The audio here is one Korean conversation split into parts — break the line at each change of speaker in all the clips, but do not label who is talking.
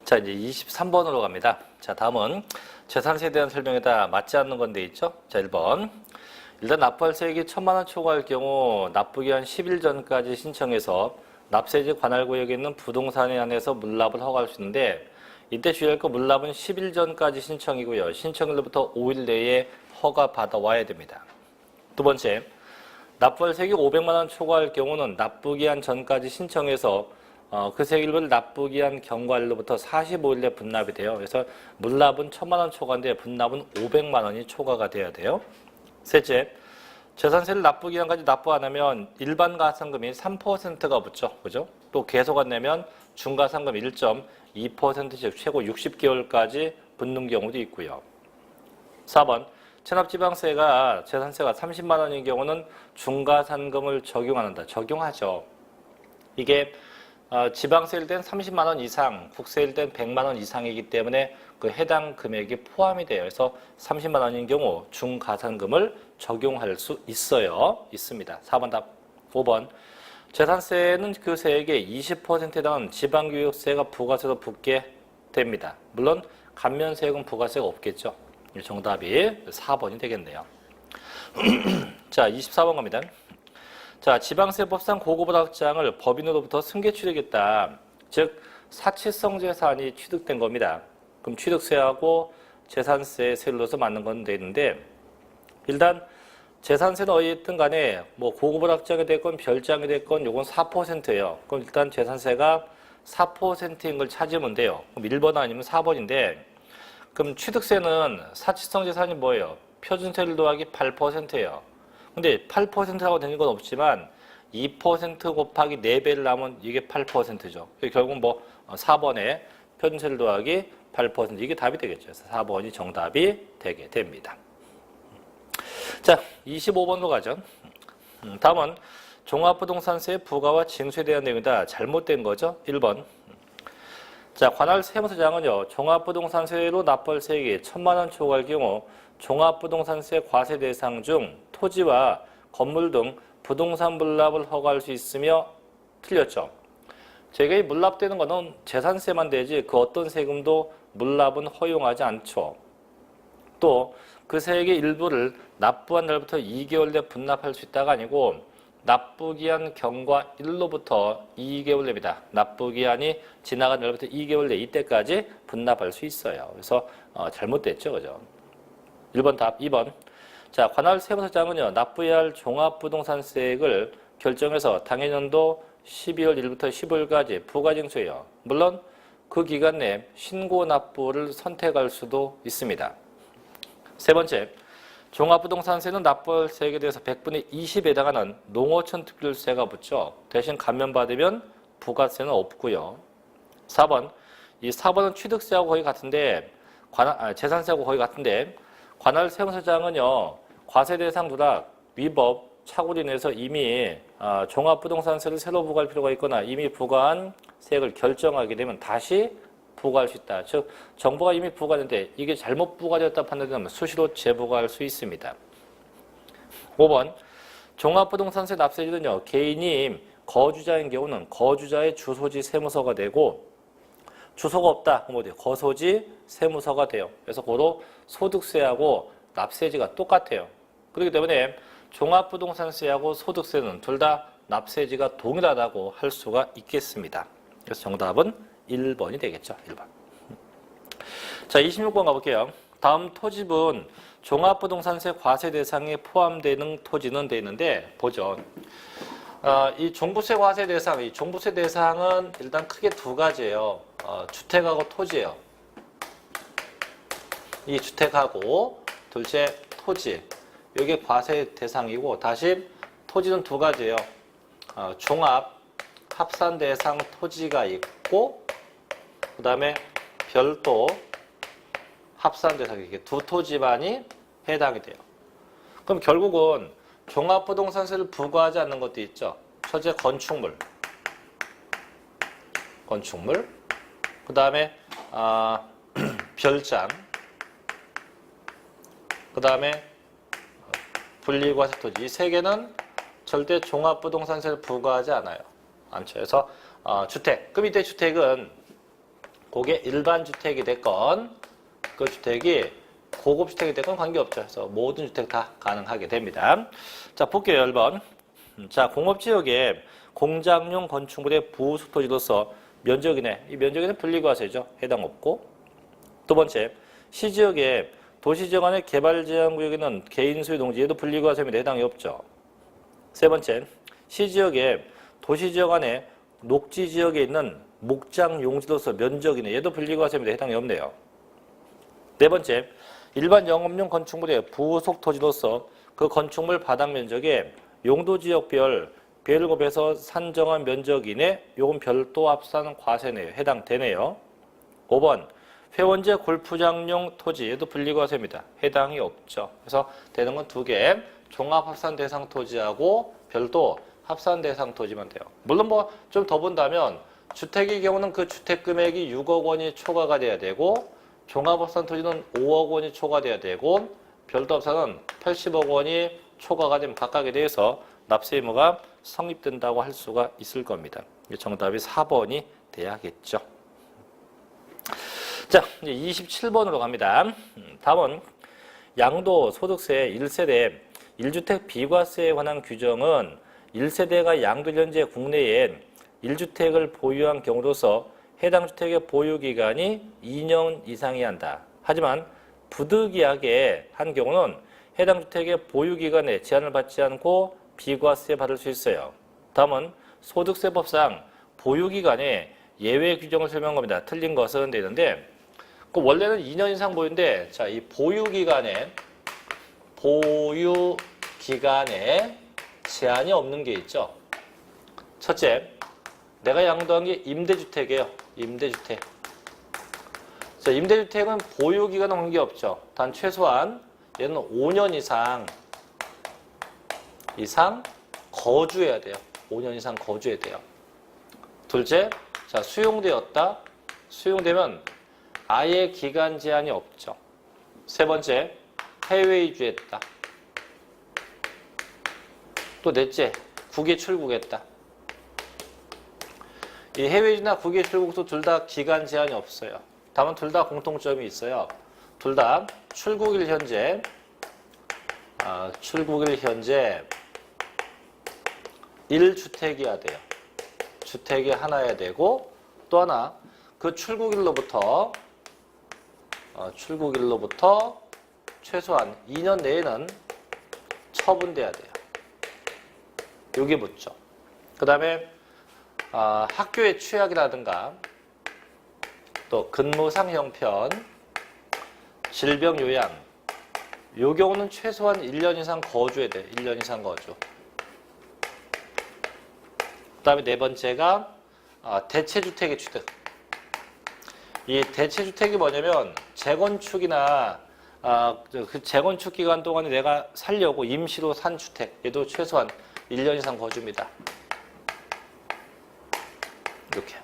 자, 이제 23번으로 갑니다. 자, 다음은 재산세에 대한 설명에다 맞지 않는 건데 있죠? 자, 1번. 일단 납부할 세액이 1,000만 원 초과할 경우 납부기 한 10일 전까지 신청해서 납세지 관할구역에 있는 부동산에 한해서 물납을 허가할 수 있는데 이때 주의할 거 물납은 10일 전까지 신청이고요. 신청일로부터 5일 내에 허가 받아와야 됩니다. 두 번째, 납부할 세액이 500만 원 초과할 경우는 납부기한 전까지 신청해서 그 세액을 납부기한 경과일로부터 45일 내 분납이 돼요. 그래서 물납은 1,000만 원 초과인데 분납은 500만 원이 초과가 돼야 돼요. 셋째, 재산세를 납부기한까지 납부 안 하면 일반 가산금이 3%가 붙죠. 그죠? 또 계속 안 내면 중가산금 1.2%씩 최고 60개월까지 붙는 경우도 있고요. 4번, 체납지방세가 재산세가 30만 원인 경우는 중가산금을 적용 안 한다. 적용하죠. 이게 지방세일 땐 30만 원 이상, 국세일 땐 100만 원 이상이기 때문에 그 해당 금액이 포함이 돼요. 그래서 30만 원인 경우 중가산금을 적용할 수 있어요. 있습니다. 4번 답. 5번. 재산세는 그 세액의 20%에 해당하는 지방교육세가 부가세로 붙게 됩니다. 물론 감면세액은 부가세가 없겠죠. 정답이 4번이 되겠네요. 자, 24번 갑니다. 자, 지방세법상 고급오락장을 법인으로부터 승계 취득했다. 즉 사치성 재산이 취득된 겁니다. 그럼 취득세하고 재산세 세율로서 맞는 건 되는데 일단 재산세는 어디든 간에 뭐 고급오락장이 됐건 별장이 됐건 요건 4%예요. 그럼 일단 재산세가 4%인 걸 찾으면 돼요. 그럼 1번 아니면 4번인데 그럼 취득세는 사치성 재산이 뭐예요? 표준세율 더하기 8%예요. 근데 8%라고 되는 건 없지만 2% 곱하기 4배를 하면 이게 8%죠. 결국 뭐 4번에 표준세율 더하기 8% 이게 답이 되겠죠. 그래서 4번이 정답이 되게 됩니다. 자, 25번으로 가죠. 다음은 종합부동산세 부과와 징수에 대한 내용이다. 잘못된 거죠. 1번. 자, 관할 세무서장은요, 종합부동산세로 납부할 세액이 1,000만 원 초과할 경우 종합부동산세 과세 대상 중 토지와 건물 등 부동산 물납을 허가할 수 있으며 틀렸죠. 저희가 이 물납되는 거는 재산세만 되지 그 어떤 세금도 물납은 허용하지 않죠. 또 그 세액의 일부를 납부한 날부터 2개월 내 분납할 수 있다가 아니고 납부기한 경과 1로부터 2개월 내입니다. 납부기한이 지나간 날부터 2개월 내 이때까지 분납할 수 있어요. 그래서 잘못됐죠. 그죠? 1번 답. 2번. 자, 관할 세무서장은요, 납부해야 할 종합부동산세액을 결정해서 당해년도 12월 1일부터 15일까지 부과징수해요. 물론 그 기간 내 신고 납부를 선택할 수도 있습니다. 세 번째, 종합부동산세는 납부할 세액에 대해서 100분의 20에 해당하는 농어촌 특별세가 붙죠. 대신 감면받으면 부가세는 없고요. 4번, 이 4번은 취득세하고 거의 같은데 재산세하고 거의 같은데 관할 세무서장은요, 과세 대상 누락, 위법, 착오로 인해서 이미 종합부동산세를 새로 부과할 필요가 있거나 이미 부과한 세액을 결정하게 되면 다시 부과할 수 있다. 즉 정부가 이미 부과했는데 이게 잘못 부과되었다 판단되면 수시로 재부과할 수 있습니다. 5번 종합부동산세 납세일은요, 개인이 거주자인 경우는 거주자의 주소지 세무서가 되고 주소가 없다. 그럼 어디요? 거소지 세무서가 돼요. 그래서 고로 소득세하고 납세지가 똑같아요. 그렇기 때문에 종합부동산세하고 소득세는 둘 다 납세지가 동일하다고 할 수가 있겠습니다. 그래서 정답은 1번이 되겠죠. 1번. 자, 26번 가볼게요. 다음 토지분 종합부동산세 과세 대상에 포함되는 토지는 되어 있는데 보죠. 이 종부세 과세 대상, 이 종부세 대상은 일단 크게 두 가지예요. 주택하고 토지예요. 이 주택하고 둘째 토지. 이게 과세 대상이고 다시 토지는 두 가지예요. 종합 합산 대상 토지가 있고 그 다음에 별도 합산 대상 이게 두 토지만이 해당이 돼요. 그럼 결국은 종합부동산세를 부과하지 않는 것도 있죠. 첫째 건축물, 그 다음에 별장, 그 다음에 분리과세 토지. 이 세 개는 절대 종합부동산세를 부과하지 않아요. 않죠. 그래서 주택. 그럼 이때 주택은 그게 일반 주택이 됐건 그 주택이 고급 주택이 됐건 관계없죠. 그래서 모든 주택 다 가능하게 됩니다. 자, 볼게요. 1번. 자, 공업지역에 공장용 건축물의 부속 토지로서 면적 이내, 이 면적 이내 분리과세죠. 해당 없고. 두 번째, 시지역에 도시지역 안에 개발 제한 구역에 있는 개인 소유 농지에도 분리과세입니다. 해당이 없죠. 세 번째, 시지역에 도시지역 안에 녹지지역에 있는 목장 용지로서 면적 이내, 얘도 분리과세입니다. 해당이 없네요. 네 번째, 일반 영업용 건축물의 부속 토지로서 그 건축물 바닥 면적에 용도지역별 배를 곱해서 산정한 면적 이내 요건 별도 합산 과세네요. 해당되네요. 5번 회원제 골프장용 토지 얘도 분리과세입니다. 해당이 없죠. 그래서 되는 건 두 개. 종합합산 대상 토지하고 별도 합산 대상 토지만 돼요. 물론 뭐 좀 더 본다면 주택의 경우는 그 주택 금액이 6억 원이 초과가 돼야 되고 종합합산 토지는 5억 원이 초과돼야 되고 별도 합산은 80억 원이 초과가 되면 각각에 대해서 납세 의무가 성립된다고 할 수가 있을 겁니다. 정답이 4번이 돼야겠죠. 자, 이제 27번으로 갑니다. 답은 양도 소득세 1세대 1주택 비과세에 관한 규정은 1세대가 양도 현재 국내에 1주택을 보유한 경우로서 해당 주택의 보유기간이 2년 이상이어야 한다. 하지만 부득이하게 한 경우는 해당 주택의 보유기간에 제한을 받지 않고 비과세 받을 수 있어요. 다음은 소득세법상 보유기간에 예외 규정을 설명한 겁니다. 틀린 것은 되는데 그 원래는 2년 이상 보유인데 자, 이 보유기간에 제한이 없는 게 있죠. 첫째, 내가 양도한 게 임대주택이에요. 임대주택. 자, 임대주택은 보유기간은 관계없죠. 단 최소한 얘는 5년 이상 거주해야 돼요. 5년 이상 거주해야 돼요. 둘째, 자, 수용되었다. 수용되면 아예 기간 제한이 없죠. 세 번째, 해외 이주했다. 또 넷째, 국외 출국했다. 이 해외 이주나 국외 출국도 둘 다 기간 제한이 없어요. 다만 둘 다 공통점이 있어요. 둘 다 출국일 현재 1주택이어야 돼요. 주택이 하나여야 되고 또 하나 그 출국일로부터 최소한 2년 내에는 처분돼야 돼요. 여기 붙죠. 그 다음에 학교의 취약이라든가 또 근무상 형편, 질병 요양 요 경우는 최소한 1년 이상 거주해야 돼. 1년 이상 거주. 그 다음에 네 번째가 대체주택의 취득. 이 대체주택이 뭐냐면 재건축이나 그 재건축 기간 동안에 내가 살려고 임시로 산 주택 얘도 최소한 1년 이상 거주입니다. 이렇게.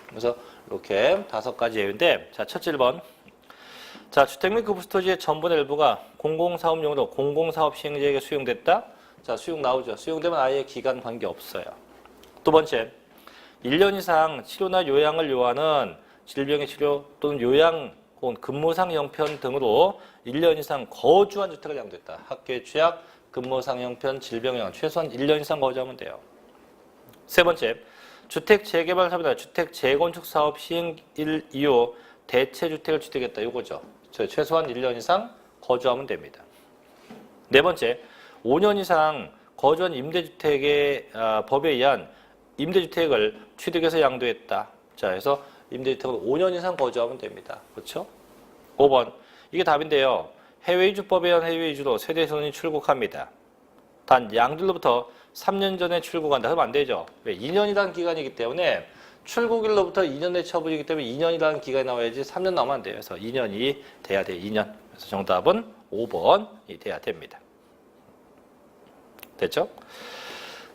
그래서 이렇게 5가지 예외인데 자, 첫째 1번. 자, 주택 및 그 부수토지의 전분의 일부가 공공사업용으로 공공사업 시행자에게 수용됐다. 자, 수용 나오죠. 수용되면 아예 기간 관계 없어요. 두 번째, 1년 이상 치료나 요양을 요하는 질병의 치료 또는 요양 혹은 근무상 형편 등으로 1년 이상 거주한 주택을 양도했다. 학교의 취약, 근무상 형편, 질병 요양 최소한 1년 이상 거주하면 돼요. 세 번째, 주택 재개발 사업이나 주택 재건축 사업 시행일 이후 대체주택을 취득했다. 이거죠. 최소한 1년 이상 거주하면 됩니다. 네 번째, 5년 이상 거주한 임대주택의 법에 의한 임대주택을 취득해서 양도했다. 자, 그래서 임대주택을 5년 이상 거주하면 됩니다. 그렇죠? 5번, 이게 답인데요. 해외이주법에 의한 해외이주로 세대손이 출국합니다. 단 양들로부터 3년 전에 출국한다. 그러면 안 되죠. 왜? 2년이라는 기간이기 때문에 출국일로부터 2년 내 처분이기 때문에 2년이라는 기간이 나와야지 3년 나오면 안 돼요. 그래서 2년이 돼야 돼요. 2년. 그래서 정답은 5번이 돼야 됩니다. 됐죠?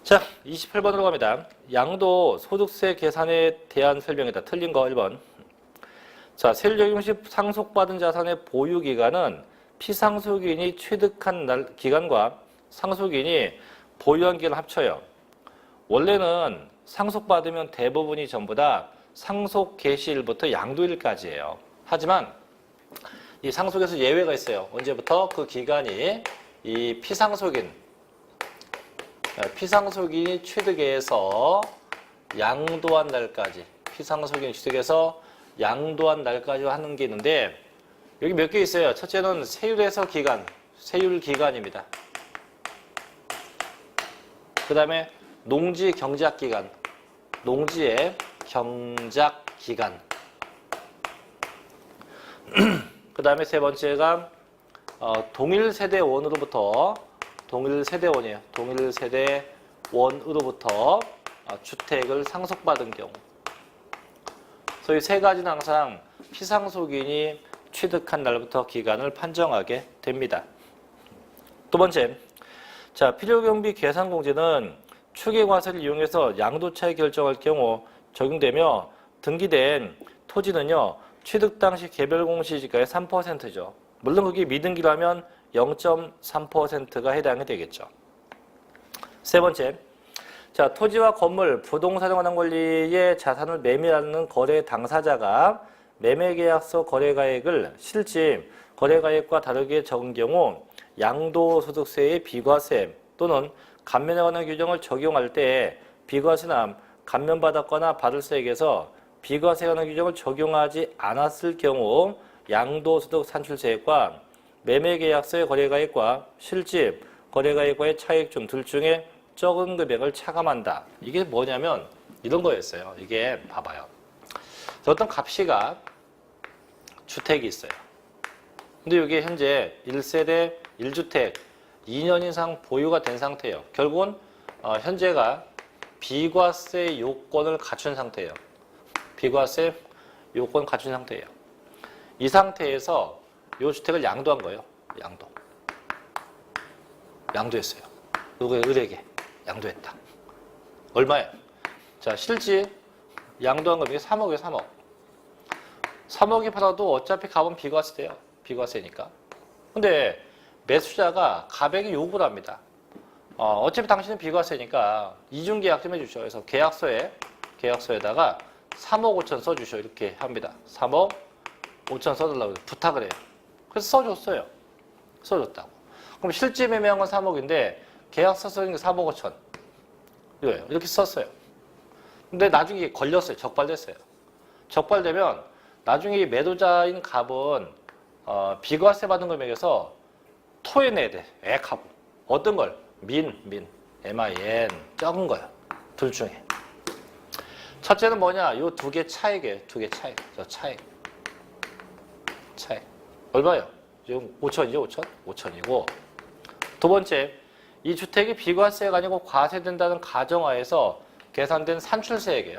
자, 28번으로 갑니다. 양도 소득세 계산에 대한 설명이다. 틀린 거 1번. 자, 세율 적용 시 상속받은 자산의 보유기간은 피상속인이 취득한 기간과 상속인이 보유한 기간을 합쳐요. 원래는 상속받으면 대부분이 전부 다 상속 개시일부터 양도일까지예요. 하지만 이 상속에서 예외가 있어요. 언제부터? 그 기간이 이 피상속인이 취득해서 양도한 날까지, 피상속인이 취득해서 양도한 날까지 하는 게 있는데 여기 몇 개 있어요. 첫째는 세율에서 기간, 세율 기간입니다. 그 다음에 농지 경작 기간, 농지의 경작 기간. 그 다음에 세 번째가 동일 세대원으로부터 동일 세대원으로부터 주택을 상속받은 경우. 그래서 이 세 가지는 항상 피상속인이 취득한 날부터 기간을 판정하게 됩니다. 두 번째, 자, 필요경비 계산공제는 추계과세를 이용해서 양도차익 결정할 경우 적용되며 등기된 토지는요, 취득 당시 개별공시지가의 3%죠. 물론 그게 미등기라면 0.3%가 해당이 되겠죠. 세 번째, 자, 토지와 건물, 부동산에 관한 권리의 자산을 매매하는 거래 당사자가 매매계약서 거래가액을 실질 거래가액과 다르게 적은 경우 양도소득세의 비과세 또는 감면에 관한 규정을 적용할 때 비과세나 감면받았거나 받을 세액에서 비과세에 관한 규정을 적용하지 않았을 경우 양도소득 산출세액과 매매계약서의 거래가액과 실질 거래가액과의 차익 중 둘 중에 적은 금액을 차감한다. 이게 뭐냐면 이런 거였어요. 이게 봐봐요. 어떤 갑시가 주택이 있어요. 근데 이게 현재 1세대 1주택 2년 이상 보유가 된 상태예요. 결국은 현재가 비과세 요건을 갖춘 상태예요. 비과세 요건 갖춘 상태예요. 이 상태에서 이 주택을 양도한 거예요. 양도했어요. 누구에게 양도했다. 얼마에? 자, 실제 양도한 금액이 3억이에요. 3억. 3억이 받아도 어차피 값은 비과세돼요. 비과세니까. 근데 매수자가 가액이 요구를 합니다. 어차피 당신은 비과세니까 이중계약 좀 해주셔. 그래서 계약서에다가 3억 5천 써주셔. 이렇게 합니다. 3억 5천 써달라고 부탁을 해요. 그래서 써줬다고. 그럼 실제 매매한 건 3억인데 계약서 쓰는 게 3억 5천. 이거예요. 이렇게 썼어요. 근데 나중에 걸렸어요. 적발됐어요. 적발되면 나중에 매도자인 갑은 비과세 받은 금액에서 토해내야 돼. 액하고. 어떤 걸? MIN, 적은 거야. 둘 중에. 첫째는 뭐냐? 요 두 개 차익이에요. 저 차익. 얼마예요? 지금 5천이죠, 5천? 5천이고. 두 번째, 이 주택이 비과세가 아니고 과세된다는 가정하에서 계산된 산출세액이에요.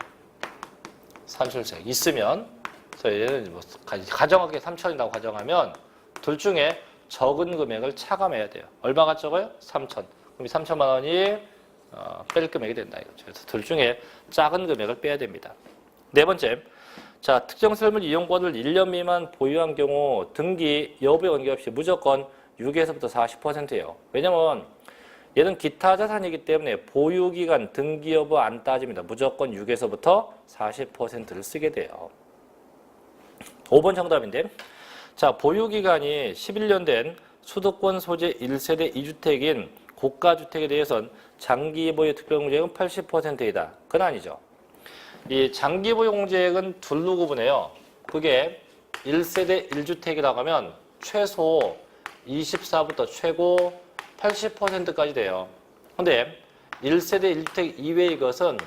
산출세액. 있으면, 그래서 얘는 뭐 가정하게 3천이라고 가정하면 둘 중에 적은 금액을 차감해야 돼요. 얼마가 적어요? 3천. 그럼 이 3천만 원이 뺄 금액이 된다 이거죠. 그래서 둘 중에 작은 금액을 빼야 됩니다. 네 번째, 자, 특정 세물 이용권을 1년 미만 보유한 경우 등기 여부에 관계없이 무조건 6에서부터 40%예요. 왜냐면 얘는 기타 자산이기 때문에 보유기간 등기 여부 안 따집니다. 무조건 6에서부터 40%를 쓰게 돼요. 5번 정답인데, 자, 보유기간이 11년 된 수도권 소재 1세대 2주택인 고가주택에 대해서는 장기보유 특별공제액은 80%이다. 그건 아니죠. 이 장기보유 공제액은 둘로 구분해요. 그게 1세대 1주택이라고 하면 최소 24부터 최고 80%까지 돼요. 근데 1세대 1주택 이외의 것은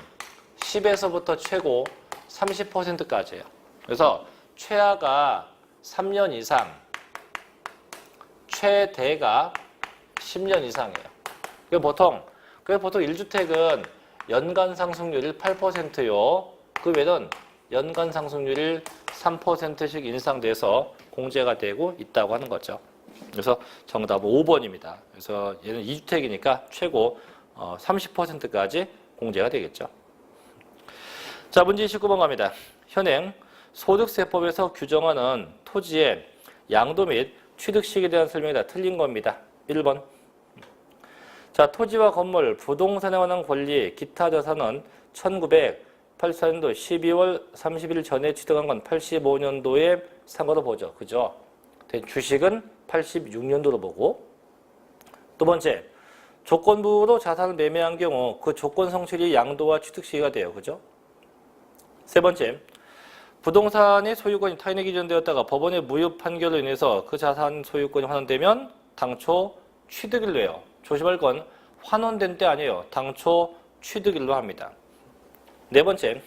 10에서부터 최고 30%까지예요. 그래서 최하가 3년 이상, 최대가 10년 이상이에요. 보통 1주택은 연간 상승률이 8%요. 그 외에는 연간 상승률이 3%씩 인상돼서 공제가 되고 있다고 하는 거죠. 그래서 정답은 5번입니다. 그래서 얘는 2주택이니까 최고 30%까지 공제가 되겠죠. 자, 문제 19번 갑니다. 현행 소득세법에서 규정하는 토지의 양도 및 취득 시기에 대한 설명이 다 틀린 겁니다. 1번. 자, 토지와 건물, 부동산에 관한 권리, 기타 자산은 84년도 12월 30일 전에 취득한 건 85년도에 산 거로 보죠. 그죠? 주식은 86년도로 보고. 두 번째, 조건부로 자산을 매매한 경우 그 조건 성실이 양도와 취득 시기가 돼요. 그죠? 세 번째, 부동산의 소유권이 타인에게 이전되었다가 법원의 무효 판결로 인해서 그 자산 소유권이 환원되면 당초 취득일로예요. 조심할 건 환원된 때 아니에요. 당초 취득일로 합니다. 네 번째,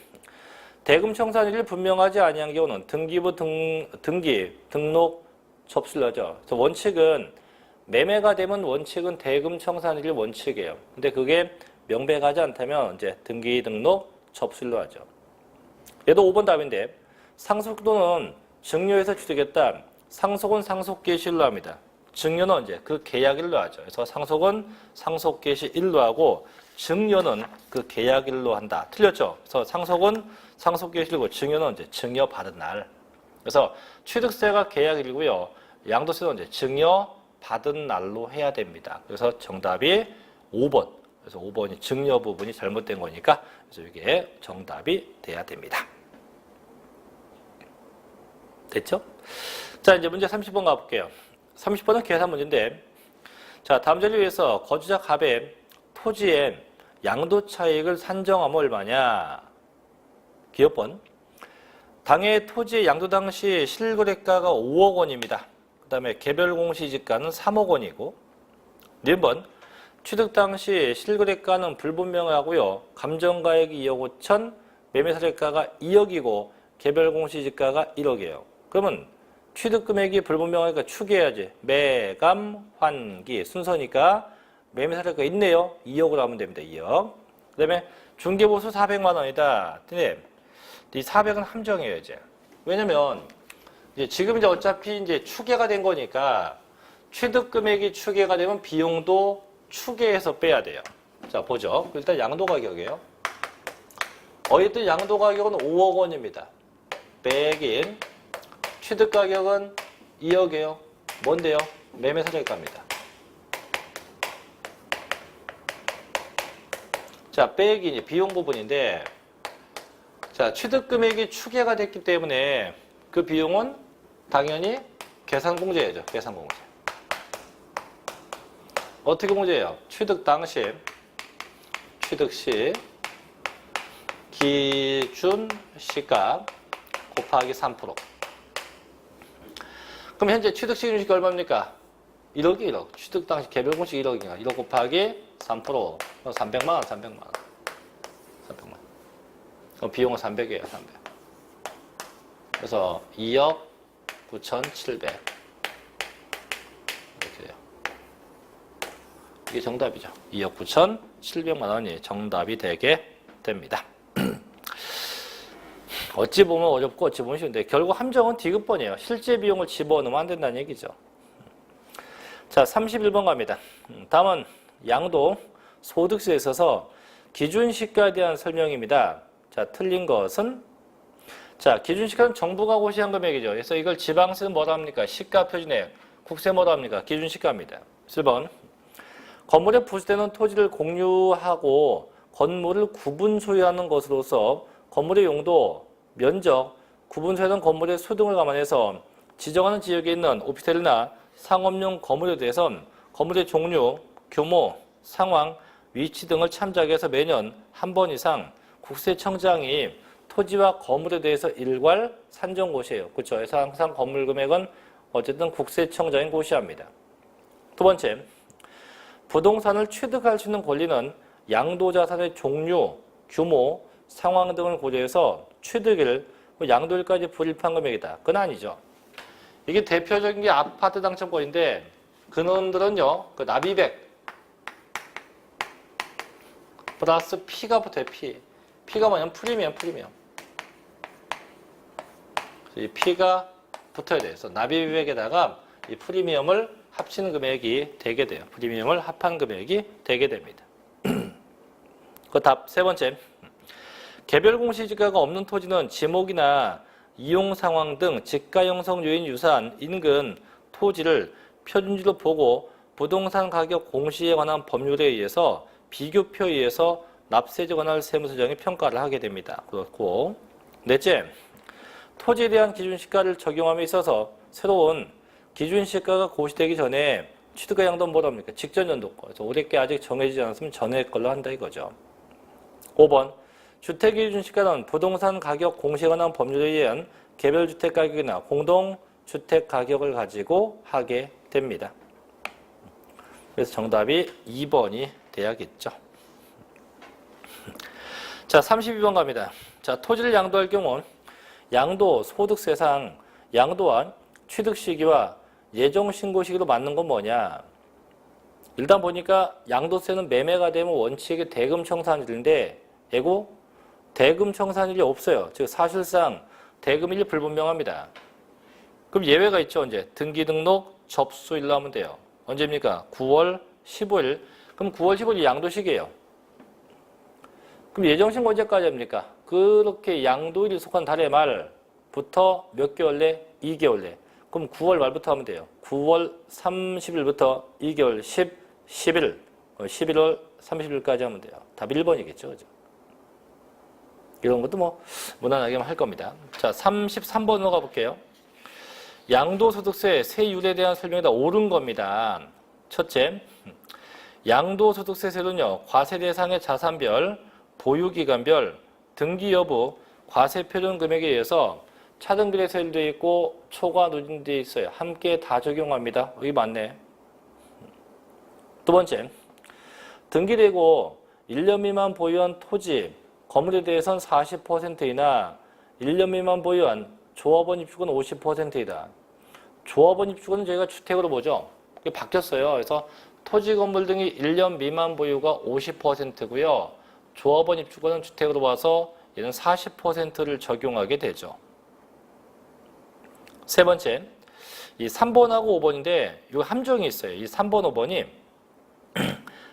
대금 청산일이 분명하지 아니한 경우는 등기부 등록 접수를 하죠. 그래서 원칙은 매매가 되면 원칙은 대금 청산일이 원칙이에요. 근데 그게 명백하지 않다면 이제 등기 등록 접수일로 하죠. 얘도 5번 답인데 상속도는 증여에서 취득했다. 상속은 상속개시일로 합니다. 증여는 언제? 그 계약일로 하죠. 그래서 상속은 상속개시일로 하고 증여는 그 계약일로 한다. 틀렸죠? 그래서 상속은 상속개시일이고 증여는 언제? 증여 받은 날. 그래서 취득세가 계약일이고요. 양도세는 언제? 증여 받은 날로 해야 됩니다. 그래서 정답이 5번. 그래서 5번이 증여 부분이 잘못된 거니까 그래서 이게 정답이 돼야 됩니다. 됐죠? 자, 이제 문제 30번 가볼게요. 30번은 계산 문제인데, 자, 다음 자리를 위해서 거주자 갑의 토지의 양도 차익을 산정하면 얼마냐? 기업번. 당해 토지의 양도 당시 실거래가가 5억 원입니다. 그 다음에 개별 공시지가는 3억 원이고, 니은번. 취득 당시 실거래가는 불분명하고요. 감정가액이 2억 5천, 매매사례가가 2억이고, 개별 공시지가가 1억이에요. 그러면 취득 금액이 불분명하니까 추계해야지. 매감, 환기 순서니까 매매사례가 있네요. 2억으로 하면 됩니다. 2억. 그 다음에 중개보수 400만 원이다. 근데 이 400은 함정이에요, 이제. 왜냐면 이제 지금 이제 어차피 이제 추계가 된 거니까 취득 금액이 추계가 되면 비용도 추계해서 빼야 돼요. 자, 보죠. 일단 양도 가격이에요. 어쨌든 양도 가격은 5억 원입니다. 빼긴 취득 가격은 2억이에요. 뭔데요? 매매사례가입니다. 자, 빼기 비용 부분인데, 자, 취득 금액이 추계가 됐기 때문에 그 비용은 당연히 계산 공제해야죠. 계산 공제. 어떻게 공제해요? 취득 당시, 취득 시 기준 시가 곱하기 3%. 그럼 현재 취득 시 기준 시가 얼마입니까? 1억이 1억. 취득 당시 개별 공시 1억이니까 1억 곱하기 3%. 300만 원, 300만 원. 300만 원. 그럼 비용은 300이에요, 300. 그래서 2억 9,700. 이렇게 돼요. 이게 정답이죠. 2억 9,700만 원이 정답이 되게 됩니다. 어찌 보면 어렵고 어찌 보면 쉬운데 결국 함정은 디귿번이에요. 실제 비용을 집어넣으면 안 된다는 얘기죠. 자, 31번 갑니다. 다음은 양도 소득세에 있어서 기준시가에 대한 설명입니다. 자, 틀린 것은 자, 기준시가는 정부가 고시한 금액이죠. 그래서 이걸 지방세는 뭐라 합니까? 시가 표준액. 국세 뭐라 합니까? 기준시가입니다. 1번. 건물에 부수되는 토지를 공유하고 건물을 구분 소유하는 것으로서 건물의 용도, 면적, 구분 소유하는 건물의 수 등을 감안해서 지정하는 지역에 있는 오피스텔이나 상업용 건물에 대해선 건물의 종류, 규모, 상황, 위치 등을 참작해서 매년 한 번 이상 국세청장이 토지와 건물에 대해서 일괄 산정고시해요. 그렇죠? 그래서 항상 건물 금액은 어쨌든 국세청장이 고시합니다. 두 번째, 부동산을 취득할 수 있는 권리는 양도자산의 종류, 규모, 상황 등을 고려해서 취득일, 양도일까지 불입한 금액이다. 그건 아니죠. 이게 대표적인 게 아파트 당첨권인데 그놈들은요, 그 납입액 플러스 P가 붙어요. P가 뭐냐면 프리미엄. 이 P가 붙어야 돼요. 그래서 납입액에다가 이 프리미엄을 합치는 금액이 되게 돼요. 프리미엄을 합한 금액이 되게 됩니다. 그 답 세 번째. 개별 공시지가가 없는 토지는 지목이나 이용 상황 등 지가 형성 요인 유사한 인근 토지를 표준지로 보고 부동산 가격 공시에 관한 법률에 의해서 비교표에 의해서 납세제 관할 세무서장이 평가를 하게 됩니다. 그렇고 넷째, 토지에 대한 기준시가를 적용함에 있어서 새로운 기준시가가 고시되기 전에 취득가 양도는 뭐랍니까? 직전 연도 거. 그래서 올해 게 아직 정해지지 않았으면 전에 걸로 한다 이거죠. 5번, 주택기준시가는 부동산 가격 공시에 관한 법률에 의한 개별 주택 가격이나 공동 주택 가격을 가지고 하게 됩니다. 그래서 정답이 2번이 돼야겠죠. 자, 32번 갑니다. 자, 토지를 양도할 경우 양도 소득세상 양도한 취득 시기와 예정 신고 시기로 맞는 건 뭐냐? 일단 보니까 양도세는 매매가 되면 원칙이 대금 청산일인데 예고 대금 청산일이 없어요. 즉 사실상 대금일이 불분명합니다. 그럼 예외가 있죠. 언제? 등기 등록 접수일로 하면 돼요. 언제입니까? 9월 15일. 그럼 9월 15일이 양도시기예요. 그럼 예정신고 언제까지 합니까? 그렇게 양도일이 속한 달의 말부터 몇 개월 내? 2개월 내. 그럼 9월 말부터 하면 돼요. 9월 30일부터 2개월 11일, 11월 30일까지 하면 돼요. 답 1번이겠죠. 그죠? 이런 것도 뭐 무난하게 할 겁니다. 자, 33번으로 가볼게요. 양도소득세 세율에 대한 설명이 다 옳은 겁니다. 첫째, 양도소득세 세율은요, 과세 대상의 자산별, 보유기간별, 등기 여부, 과세 표준 금액에 의해서 차등비례 세율되어 있고 초과 누진되어 있어요. 함께 다 적용합니다. 여기 맞네. 두 번째, 등기되고 1년 미만 보유한 토지, 건물에 대해서는 40%이나 1년 미만 보유한 조합원 입주권은 50%이다. 조합원 입주권은 저희가 주택으로 보죠. 그게 바뀌었어요. 그래서 토지, 건물 등이 1년 미만 보유가 50%고요. 조합원 입주권은 주택으로 봐서 얘는 40%를 적용하게 되죠. 세 번째, 이 3번하고 5번인데 이 함정이 있어요. 이 3번, 5번이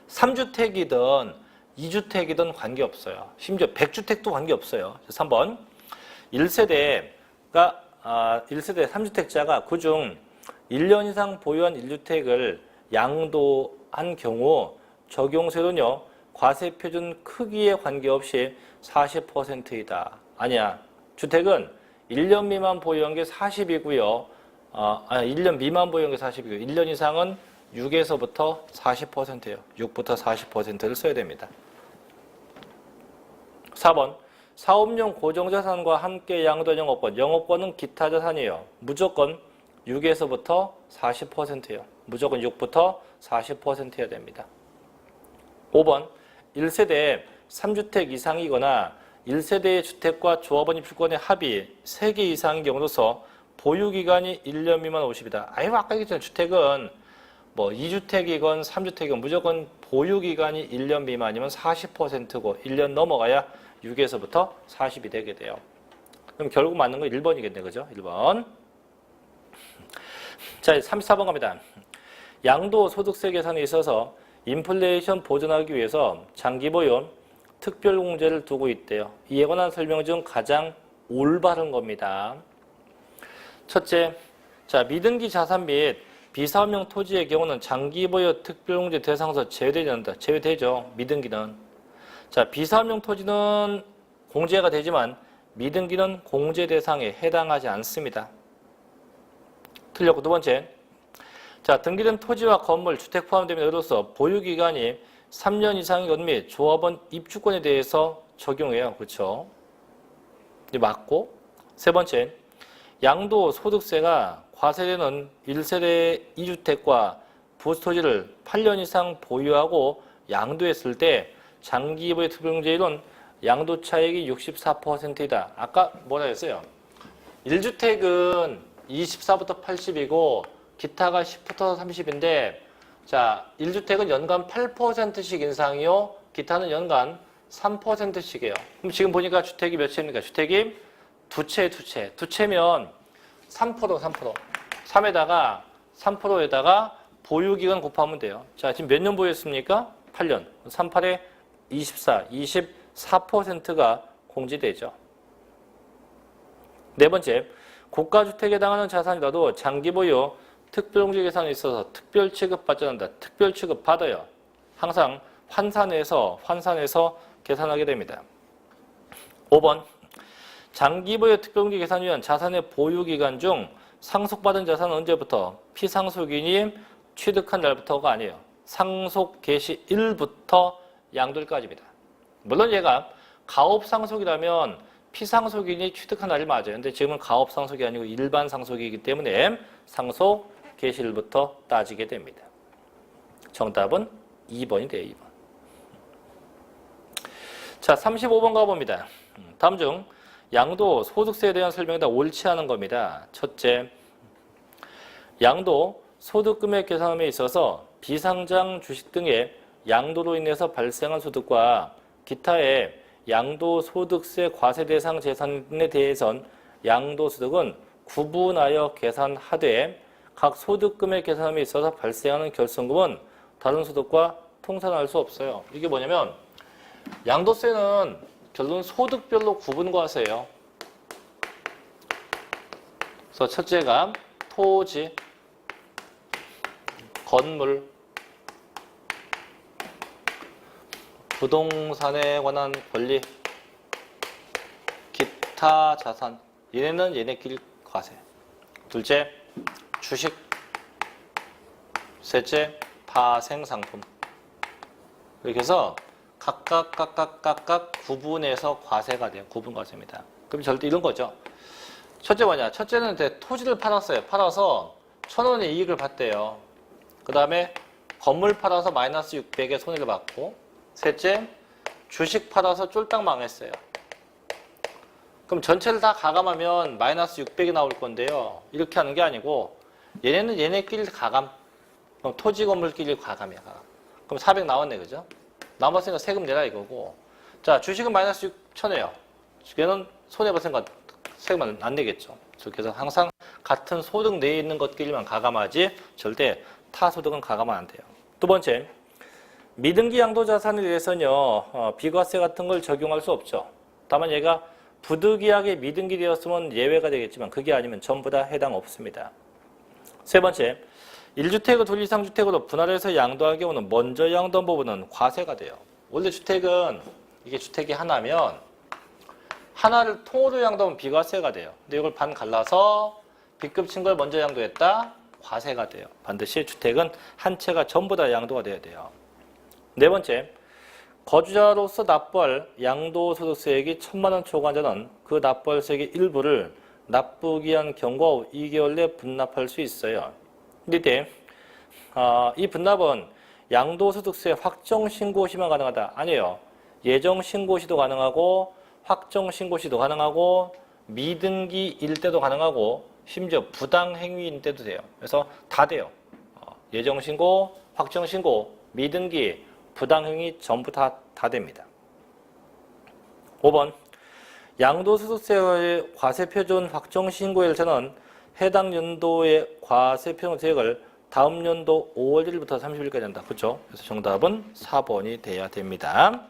3주택이든 2주택이든 관계없어요. 심지어 100주택도 관계없어요. 3번, 1세대가 1세대 3주택자가 그중 1년 이상 보유한 1주택을 양도한 경우 적용세율은요, 과세 표준 크기에 관계없이 40%이다. 아니야. 주택은 1년 미만 보유한 게 40이고요. 1년 미만 보유한 게 40이고요. 1년 이상은 6에서부터 40%예요. 6부터 40%를 써야 됩니다. 4번, 사업용 고정자산과 함께 양도한 영업권. 영업권은 기타 자산이에요. 무조건 6에서부터 40%예요. 무조건 6부터 40%여야 됩니다. 5번, 1세대 3주택 이상이거나 1세대의 주택과 조합원 입주권의 합이 3개 이상인 경우로서 보유기간이 1년 미만 50이다. 아까 얘기했잖아요. 주택은 뭐 2주택이건 3주택이건 무조건 보유기간이 1년 미만이면 40%고 1년 넘어가야 6에서부터 40이 되게 돼요. 그럼 결국 맞는 건 1번이겠네. 그죠? 1번. 자, 34번 갑니다. 양도소득세 계산에 있어서 인플레이션 보전하기 위해서 장기보유 특별공제를 두고 있대요. 이에 관한 설명 중 가장 올바른 겁니다. 첫째, 자, 미등기 자산 및 비사업용 토지의 경우는 장기보유 특별공제 대상에서 제외되지 않는다. 제외되죠. 미등기는. 자, 비사업용 토지는 공제가 되지만 미등기는 공제 대상에 해당하지 않습니다. 틀렸고, 두 번째, 자, 등기된 토지와 건물, 주택 포함되면 예로서 보유기간이 3년 이상인 것 및 조합원 입주권에 대해서 적용해요. 그렇죠? 맞고, 세 번째, 양도소득세가 과세되는 1세대 2주택과 부토지를 8년 이상 보유하고 양도했을 때 장기보유 특별공제율은 양도차익이 64%이다. 아까 뭐라 했어요? 1주택은 24부터 80이고 기타가 10부터 30인데 자, 1주택은 연간 8%씩 인상이요. 기타는 연간 3%씩이에요. 그럼 지금 보니까 주택이 몇 채입니까? 주택이 두 채면 3%. 3에다가 3%에다가 보유기간 곱하면 돼요. 자, 지금 몇 년 보유했습니까? 8년. 38에 24, 24%가 공제되죠. 네 번째, 고가주택에 해당하는 자산이라도 장기보유 특별공제 계산에 있어서 특별 취급받지 않는다. 특별 취급 받아요. 항상 환산해서 계산하게 됩니다. 5번 장기보유 특별공제 계산 위한 자산의 보유기간 중 상속받은 자산은 언제부터? 피상속인이 취득한 날부터가 아니에요. 상속 개시 일부터 양도일까지입니다. 물론 얘가 가업상속이라면 피상속인이 취득한 날이 맞아요. 근데 지금은 가업상속이 아니고 일반 상속이기 때문에 상속 개시일부터 따지게 됩니다. 정답은 2번이 돼요. 2번. 자, 35번 가봅니다. 다음 중 양도 소득세에 대한 설명에다 옳지 않은 겁니다. 첫째, 양도 소득금액 계산함에 있어서 비상장 주식 등의 양도로 인해서 발생한 소득과 기타의 양도소득세 과세 대상 재산에 대해선 양도소득은 구분하여 계산하되 각 소득금액 계산함에 있어서 발생하는 결손금은 다른 소득과 통산할 수 없어요. 이게 뭐냐면 양도세는 결론 소득별로 구분과세예요. 그래서 첫째가 토지, 건물, 부동산에 관한 권리, 기타 자산, 얘네는 얘네끼리 과세. 둘째, 주식. 셋째, 파생상품. 이렇게 해서 각각 구분해서 과세가 돼요. 구분과세입니다. 그럼 절대 이런 거죠. 첫째 뭐냐? 첫째는 토지를 팔았어요. 팔아서 1,000원의 이익을 봤대요. 그 다음에 건물 팔아서 마이너스 600의 손해를 받고, 셋째, 주식 팔아서 쫄딱 망했어요. 그럼 전체를 다 가감하면 마이너스 600이 나올 건데요. 이렇게 하는 게 아니고 얘네는 얘네끼리 가감. 그럼 토지 건물끼리 가감이야. 가감. 그럼 400 나왔네. 그죠? 남았으니까 세금 내라 이거고. 자, 주식은 마이너스 6천이에요. 얘는 손해봤으니까 세금 안 내겠죠. 그래서 항상 같은 소득 내에 있는 것끼리만 가감하지 절대 타 소득은 가감 안 돼요. 두 번째, 미등기 양도 자산에 대해서는요, 비과세 같은 걸 적용할 수 없죠. 다만 얘가 부득이하게 미등기 되었으면 예외가 되겠지만 그게 아니면 전부 다 해당 없습니다. 세 번째, 1주택을 2 이상 주택으로 분할해서 양도할 경우는 먼저 양도한 부분은 과세가 돼요. 원래 주택은 이게 주택이 하나면 하나를 통으로 양도하면 비과세가 돼요. 근데 이걸 반 갈라서 B급 친 걸 먼저 양도했다? 과세가 돼요. 반드시 주택은 한 채가 전부 다 양도가 돼야 돼요. 네 번째, 거주자로서 납부할 양도소득세액이 1,000만 원 초과한 자는 그 납부할세액의 일부를 납부기 한 경과 후 2개월 내 분납할 수 있어요. 근데 이때 이 분납은 양도소득세 확정신고 시만 가능하다? 아니에요. 예정신고 시도 가능하고 확정신고 시도 가능하고 미등기일 때도 가능하고 심지어 부당행위일 때도 돼요. 그래서 다 돼요. 예정신고, 확정신고, 미등기, 부당행위 전부 다 됩니다. 5번, 양도소득세의 과세표준 확정신고일에서는 해당 연도의 과세표준액을 다음 연도 5월 1일부터 30일까지 한다. 그렇죠? 그래서 정답은 4번이 돼야 됩니다.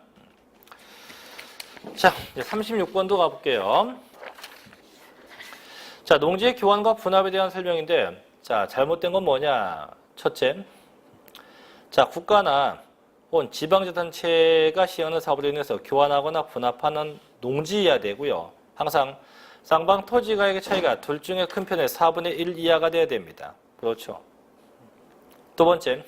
자, 이제 36번도 가볼게요. 자, 농지의 교환과 분합에 대한 설명인데, 자, 잘못된 건 뭐냐? 첫째, 자, 국가나 혹은 지방자치단체가 시행하는 사업으로 인해서 교환하거나 분합하는 농지여야 되고요. 항상 쌍방 토지 가액의 차이가 둘 중에 큰 편의 4분의 1 이하가 돼야 됩니다. 그렇죠. 두 번째,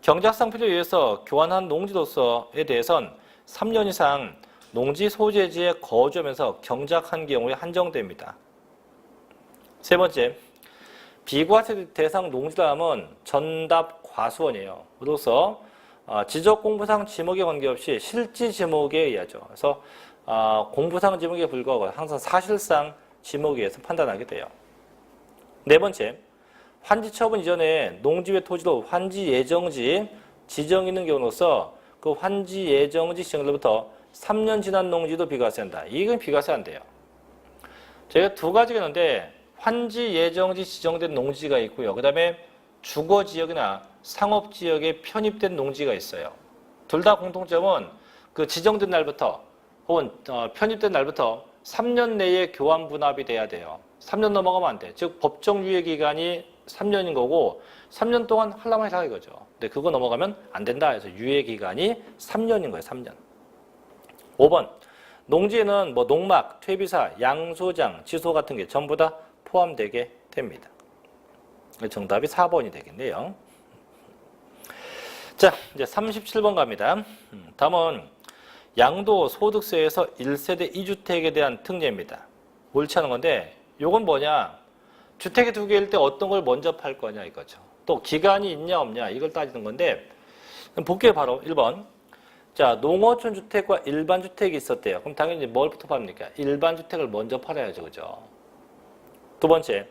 경작상 필요에 의해서 교환한 농지로서에 대해선 3년 이상 농지 소재지에 거주하면서 경작한 경우에 한정됩니다. 세 번째, 비과세 대상 농지담은 전답 과수원이에요. 그래서 지적공부상 지목에 관계없이 실지 지목에 의하죠. 그래서 공부상 지목에 불과하고 항상 사실상 지목에 의해서 판단하게 돼요. 네 번째, 환지 처분 이전에 농지 외 토지로 환지 예정지 지정이 있는 경우로서 그 환지 예정지 지정일로부터 3년 지난 농지도 비과세한다. 이건 비과세 안 돼요. 저희가 두 가지가 있는데 환지 예정지 지정된 농지가 있고요. 그 다음에 주거지역이나 상업지역에 편입된 농지가 있어요. 둘 다 공통점은 그 지정된 날부터 혹은 편입된 날부터 3년 내에 교환 분합이 돼야 돼요. 3년 넘어가면 안 돼. 즉 법정 유예 기간이 3년인 거고 3년 동안 하려면 해라 이거죠. 근데 그거 넘어가면 안 된다 해서 유예 기간이 3년인 거예요. 3년. 5번. 농지에는 뭐 농막, 퇴비사, 양소장, 지소 같은 게 전부 다 포함되게 됩니다. 정답이 4번이 되겠네요. 자, 이제 37번 갑니다. 다음은 양도소득세에서 1세대 2주택에 대한 특례입니다. 옳지 않은 건데 요건 뭐냐? 주택이 두 개일 때 어떤 걸 먼저 팔 거냐 이거죠. 또 기간이 있냐 없냐 이걸 따지는 건데 볼게요. 바로 1번. 자, 농어촌 주택과 일반 주택이 있었대요. 그럼 당연히 뭘부터 팝니까? 일반 주택을 먼저 팔아야죠. 그죠? 두 번째.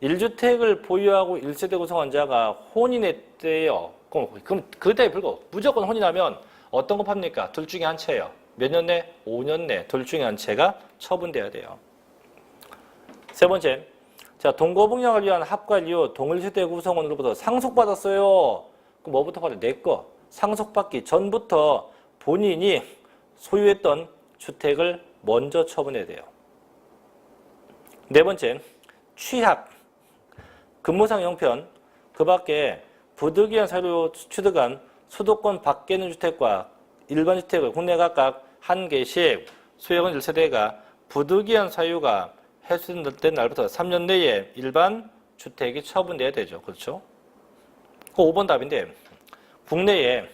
1주택을 보유하고 1세대 구성한 자가 혼인했대요. 그럼 그때에 불구하고 무조건 혼인하면 어떤 거 팝니까? 둘 중에 한 채예요. 몇 년 내? 5년 내. 둘 중에 한 채가 처분돼야 돼요. 세 번째. 자, 동거북령을 위한 합관 이후 동일세대 구성원으로부터 상속받았어요. 그럼 뭐부터 받아요? 내 거. 상속받기 전부터 본인이 소유했던 주택을 먼저 처분해야 돼요. 네 번째. 취약. 근무상 형편. 그 밖에 부득이한 사유로 취득한 수도권 밖에 있는 주택과 일반 주택을 국내 각각 한 개씩 소유권 1세대가 부득이한 사유가 해소된 날부터 3년 내에 일반 주택이 처분돼야 되죠. 그렇죠? 그 5번 답인데 국내에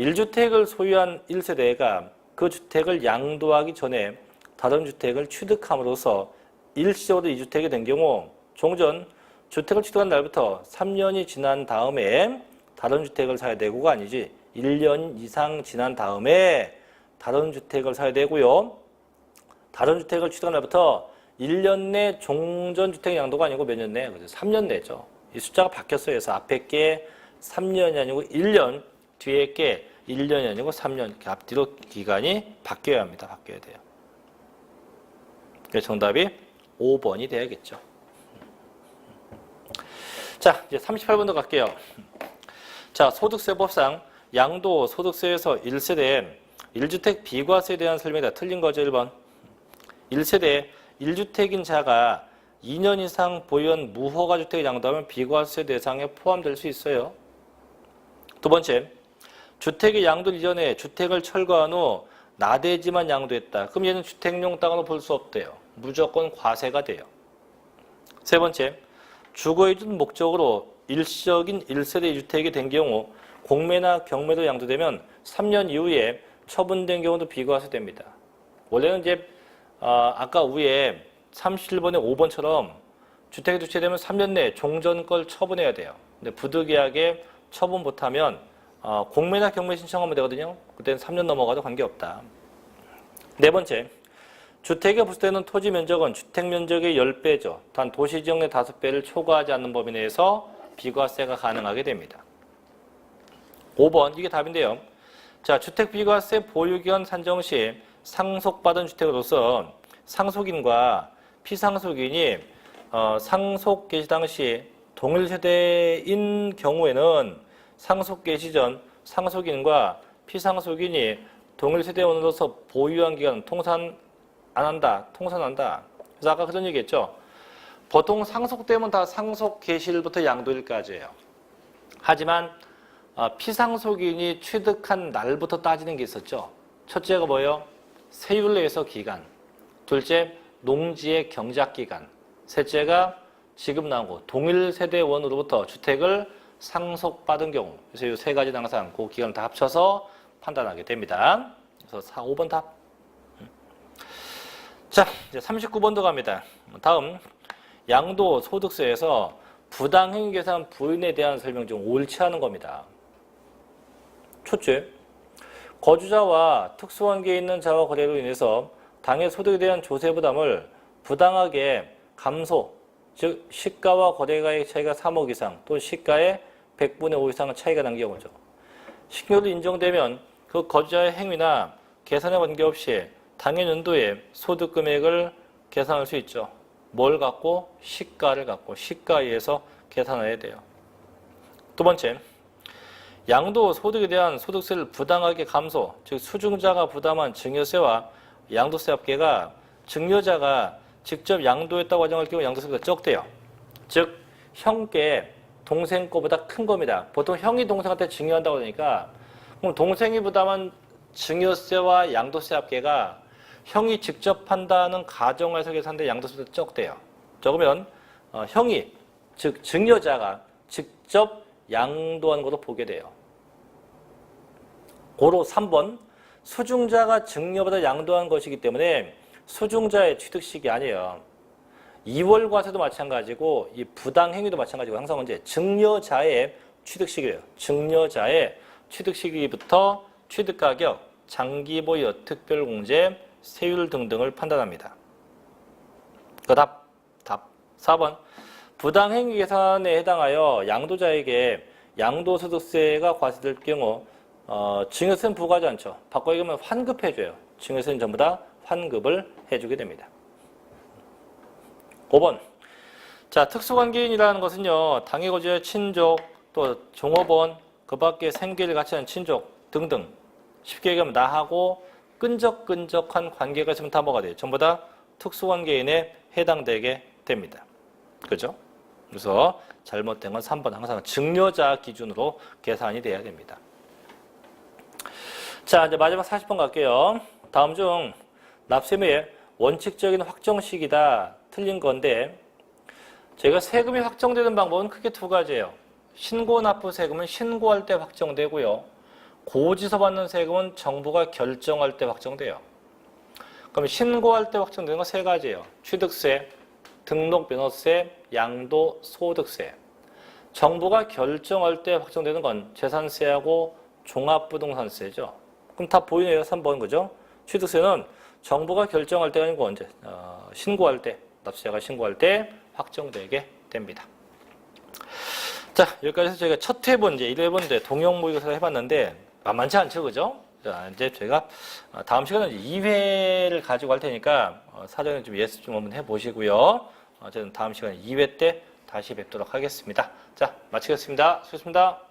1주택을 소유한 1세대가 그 주택을 양도하기 전에 다른 주택을 취득함으로써 일시적으로 2주택이 된 경우 종전 주택을 취득한 날부터 3년이 지난 다음에 다른 주택을 사야 되고가 아니지 1년 이상 지난 다음에 다른 주택을 사야 되고요. 다른 주택을 취득한 날부터 1년 내 종전주택 양도가 아니고 몇 년 내? 3년 내죠. 이 숫자가 바뀌었어요. 그래서 앞에 게 3년이 아니고 1년, 뒤에 게 1년이 아니고 3년 이렇게 앞뒤로 기간이 바뀌어야 합니다. 바뀌어야 돼요. 정답이 5번이 돼야겠죠. 자, 이제 38번도 갈게요. 자, 소득세법상 양도소득세에서 1세대 1주택 비과세에 대한 설명이다. 틀린 거죠, 1번. 1세대 1주택인 자가 2년 이상 보유한 무허가 주택을 양도하면 비과세 대상에 포함될 수 있어요. 두 번째, 주택의 양도 이전에 주택을 철거한 후 나대지만 양도했다. 그럼 얘는 주택용 땅으로 볼 수 없대요. 무조건 과세가 돼요. 세 번째, 주거이전 목적으로 일시적인 1세대 2주택이 된 경우 공매나 경매로 양도되면 3년 이후에 처분된 경우도 비과세됩니다. 원래는 이제 아까 위에 37번에 5번처럼 주택이 투치되면 3년 내에 종전 걸 처분해야 돼요. 근데 부득이하게 처분 못하면 공매나 경매 신청하면 되거든요. 그때는 3년 넘어가도 관계없다. 네 번째, 주택에 부수되는 토지 면적은 주택 면적의 10배죠. 단 도시지역의 5배를 초과하지 않는 범위 내에서 비과세가 가능하게 됩니다. 5번, 이게 답인데요. 자, 주택 비과세 보유기간 산정 시 상속받은 주택으로서 상속인과 피상속인이 상속 개시 당시 동일 세대인 경우에는 상속 개시 전 상속인과 피상속인이 동일 세대원으로서 보유한 기간은 통산 안 한다. 통산한다. 그래서 아까 그런 얘기했죠. 보통 상속되면 다 상속 개시일부터 양도일까지예요. 하지만 피상속인이 취득한 날부터 따지는 게 있었죠. 첫째가 뭐예요? 세율 내에서 기간. 둘째, 농지의 경작 기간. 셋째가 지금 나오고 동일 세대원으로부터 주택을 상속받은 경우. 그래서 이 세 가지는 항상 그 기간을 다 합쳐서 판단하게 됩니다. 그래서 4, 5번 답. 자, 이제 39번도 갑니다. 다음, 양도소득세에서 부당행위 계산 부인에 대한 설명 중 옳지 않은 겁니다. 첫째, 거주자와 특수관계에 있는 자와 거래로 인해서 당해 소득에 대한 조세 부담을 부당하게 감소, 즉 시가와 거래가액 차이가 3억 이상 또는 시가의 100분의 5 이상 차이가 난 경우죠. 신고로 인정되면 그 거주자의 행위나 계산에 관계없이 당해년도에 소득 금액을 계산할 수 있죠. 뭘 갖고? 시가를 갖고 시가에 의해서 계산해야 돼요. 두 번째, 양도 소득에 대한 소득세를 부당하게 감소, 즉 수증자가 부담한 증여세와 양도세 합계가 증여자가 직접 양도했다고 가정할 경우 양도세가 적대요. 즉 형께 동생 거보다 큰 겁니다. 보통 형이 동생한테 증여한다고 하니까 그럼 동생이 부담한 증여세와 양도세 합계가 형이 직접 한다는 가정에서 계산하는데 양도세도 적대요. 적으면 형이, 즉 증여자가 직접 양도하는 것도 보게 돼요. 고로 3번 수중자가 증여받아 양도한 것이기 때문에 수중자의 취득식이 아니에요. 2월 과세도 마찬가지고 이 부당행위도 마찬가지고 항상 언제 증여자의 취득식이에요. 증여자의 취득시기부터 취득가격, 장기보유, 특별공제, 세율 등등을 판단합니다. 그 답 4번 부당행위 계산에 해당하여 양도자에게 양도소득세가 과세될 경우 증여세는 부과하지 않죠. 바꿔 얘기하면 환급해줘요. 증여세는 전부 다 환급을 해주게 됩니다. 5번 자, 특수관계인이라는 것은요. 당해 거주의 친족, 또 종업원, 그 밖에 생계를 같이 하는 친족 등등 쉽게 얘기하면 나하고 끈적끈적한 관계가 있으면 다 뭐가 돼요? 전부 다 특수관계인에 해당되게 됩니다. 그죠? 그래서 잘못된 건 3번 항상 증여자 기준으로 계산이 돼야 됩니다. 자, 이제 마지막 40번 갈게요. 다음 중 납세의 원칙적인 확정식이다. 틀린 건데 제가 세금이 확정되는 방법은 크게 두 가지예요. 신고납부 세금은 신고할 때 확정되고요. 고지서 받는 세금은 정부가 결정할 때 확정돼요. 그럼 신고할 때 확정되는 건 세 가지예요. 취득세, 등록변호세, 양도소득세. 정부가 결정할 때 확정되는 건 재산세하고 종합부동산세죠. 그럼 다 보이네요. 3번 그죠? 취득세는 정부가 결정할 때가 아니고 언제? 신고할 때, 납세자가 신고할 때 확정되게 됩니다. 자, 여기까지 해서 저희가 첫 회본, 이제 1회본인데 동형모의고사를 해봤는데 만만치 않죠, 그죠? 자, 이제 제가 다음 시간에 2회를 가지고 할 테니까 사전에 좀 예습 좀 한번 해보시고요. 저는 다음 시간에 2회 때 다시 뵙도록 하겠습니다. 자, 마치겠습니다. 수고하셨습니다.